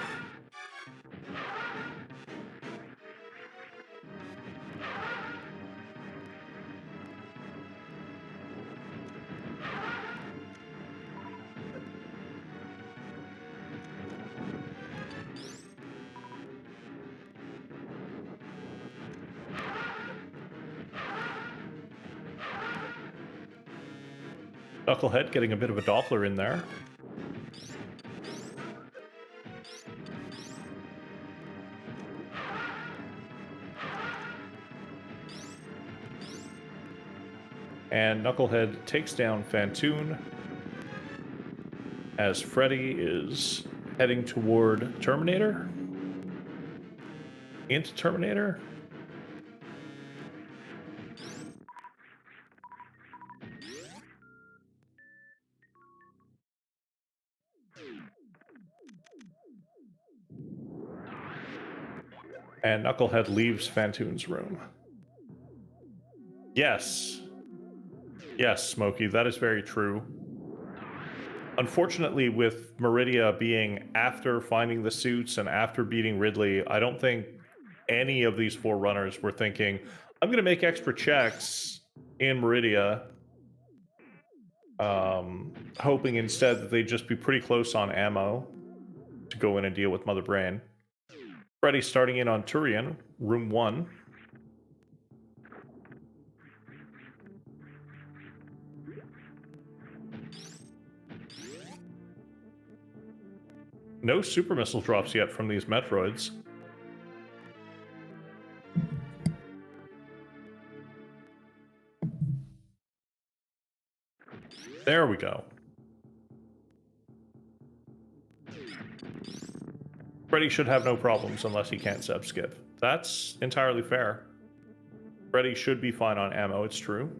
Nukelhed getting a bit of a Doppler in there. And Nukelhed takes down Fantoon as Freddy is heading toward Terminator. Into Terminator. And Nukelhed leaves Fantoon's room. Yes. Yes, Smokey, that is very true. Unfortunately, with Meridia being after finding the suits and after beating Ridley, I don't think any of these four runners were thinking, I'm going to make extra checks in Meridia, hoping instead that they'd just be pretty close on ammo to go in and deal with Mother Brain. Freddy starting in on Turian, room 1. No super missile drops yet from these Metroids. There we go. Freddy should have no problems unless he can't sub-skip. That's entirely fair. Freddy should be fine on ammo, it's true.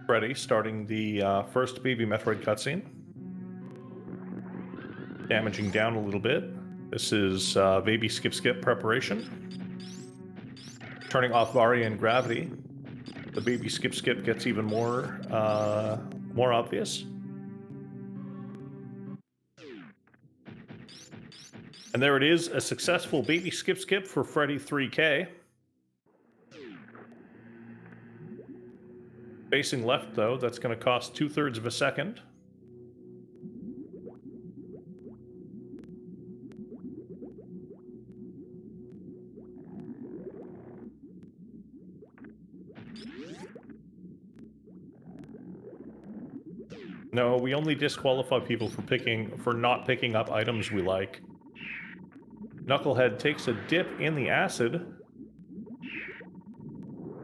Freddy starting the first Baby Metroid cutscene. Damaging down a little bit. This is Baby Skip Skip preparation. Turning off Varia and Gravity. The Baby Skip Skip gets even more obvious. And there it is, a successful Baby Skip Skip for Freddyn3k. Facing left, though, that's going to cost 2/3 of a second. No, we only disqualify people for not picking up items we like. Nukelhed takes a dip in the acid.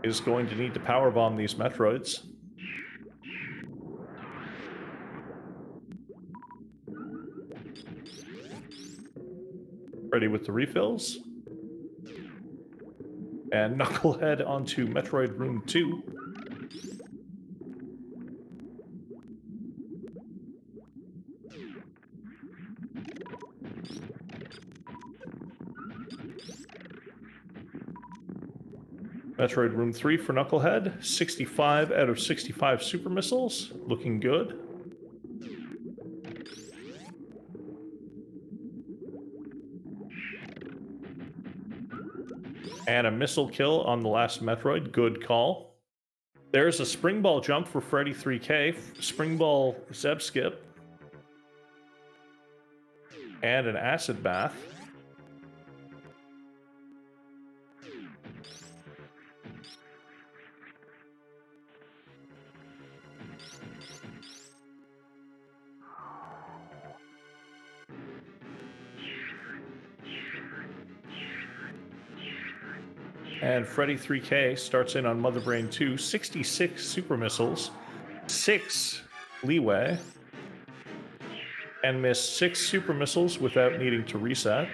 Is going to need to powerbomb these Metroids. Ready with the refills. And Nukelhed onto Metroid Room 2. Metroid Room 3 for Nukelhed. 65 out of 65 super missiles. Looking good. And a missile kill on the last Metroid. Good call. There's a spring ball jump for Freddyn3k. Spring ball Zeb skip. And an acid bath. And Freddyn3k starts in on Mother Brain 2, 66 super missiles, 6 leeway, and missed 6 super missiles without needing to reset.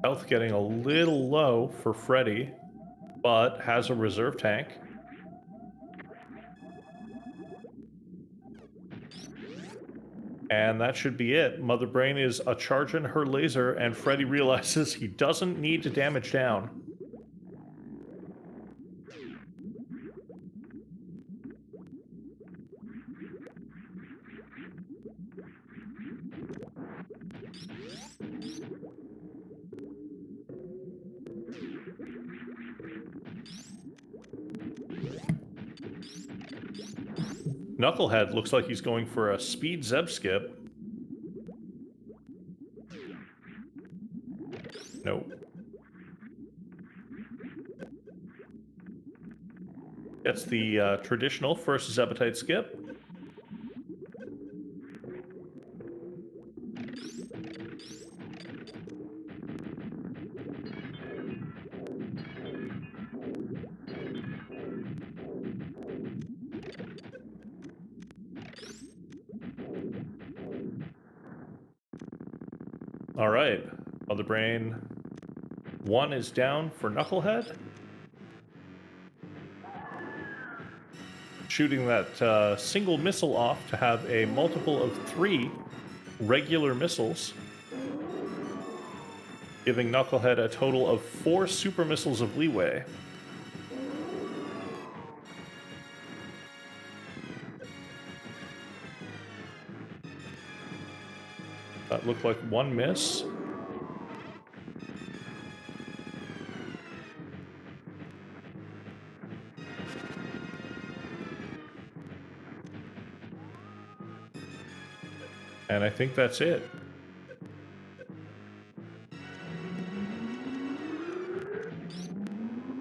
Health getting a little low for Freddy, but has a reserve tank. And that should be it. Mother Brain is charging her laser, and Freddy realizes he doesn't need to damage down. Nukelhed looks like he's going for a speed Zeb skip. Nope. Gets the traditional first Zebetite skip. All right, Mother Brain 1 is down for Nukelhed. Shooting that single missile off to have a multiple of 3 regular missiles, giving Nukelhed a total of 4 super missiles of leeway. That looked like 1 miss. And I think that's it.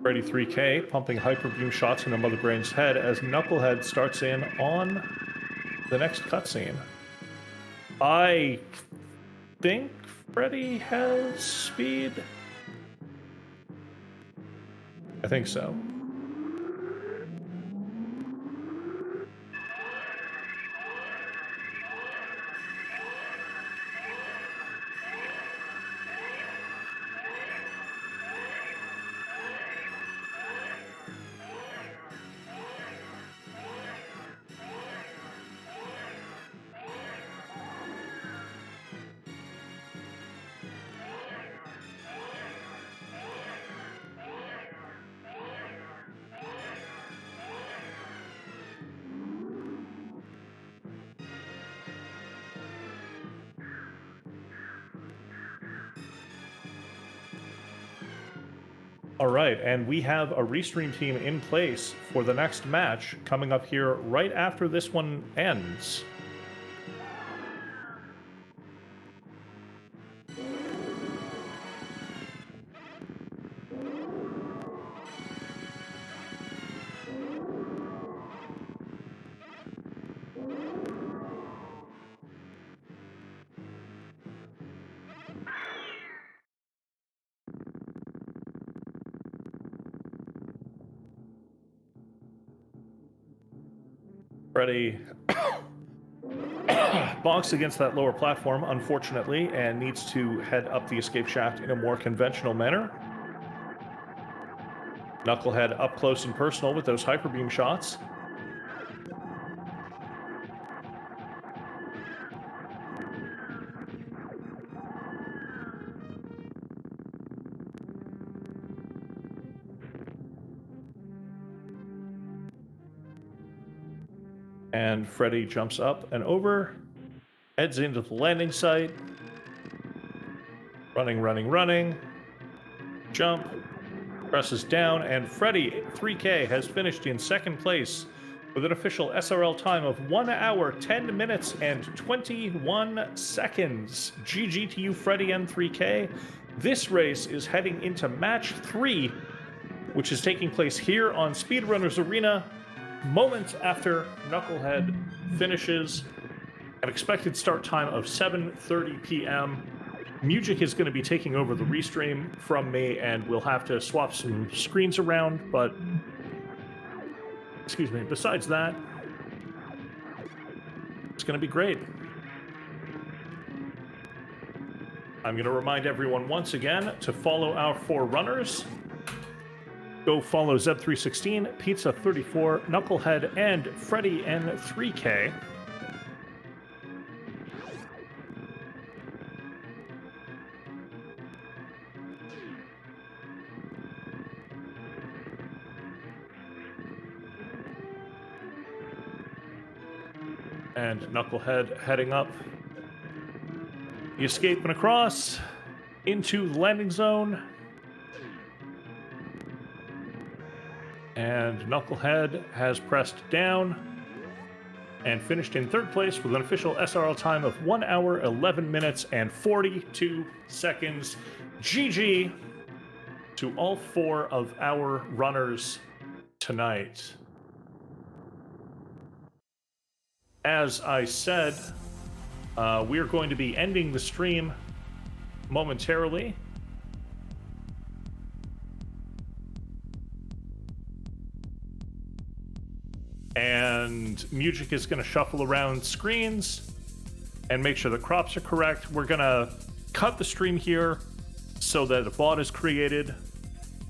Freddyn3k pumping hyper beam shots into Mother Brain's head as Nukelhed starts in on the next cutscene. I think Freddy has speed. I think so. All right, and we have a restream team in place for the next match coming up here right after this one ends. Freddy bonks against that lower platform, unfortunately, and needs to head up the escape shaft in a more conventional manner. Nukelhed up close and personal with those hyper beam shots. And Freddy jumps up and over, heads into the landing site. Running. Jump, presses down, and Freddyn3k has finished in second place with an official SRL time of 1 hour, 10 minutes, and 21 seconds. GG to you, Freddyn3k. This race is heading into match 3, which is taking place here on Speedrunners Arena moments after Nukelhed finishes. An expected start time of 7:30 p.m. Music is going to be taking over the restream from me, and we'll have to swap some screens around, but excuse me, besides that, it's going to be great. I'm going to remind everyone once again to follow our 4 runners. Go follow Zeb316, Pizza34, Nukelhed, and Freddyn3k. And Nukelhed heading up the escape and across into the landing zone. And Nukelhed has pressed down and finished in third place with an official SRL time of 1 hour, 11 minutes, and 42 seconds. GG to all 4 of our runners tonight. As I said, we are going to be ending the stream momentarily. And music is going to shuffle around screens and make sure the crops are correct. We're going to cut the stream here so that a bot is created,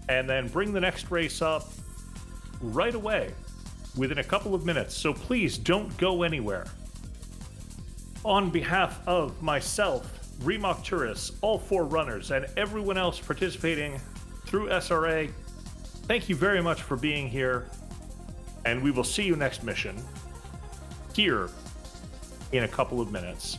and then bring the next race up right away within a couple of minutes. So please don't go anywhere. On behalf of myself, Remocturus, all 4 runners, and everyone else participating through SRA, thank you very much for being here. And we will see you next mission here in a couple of minutes.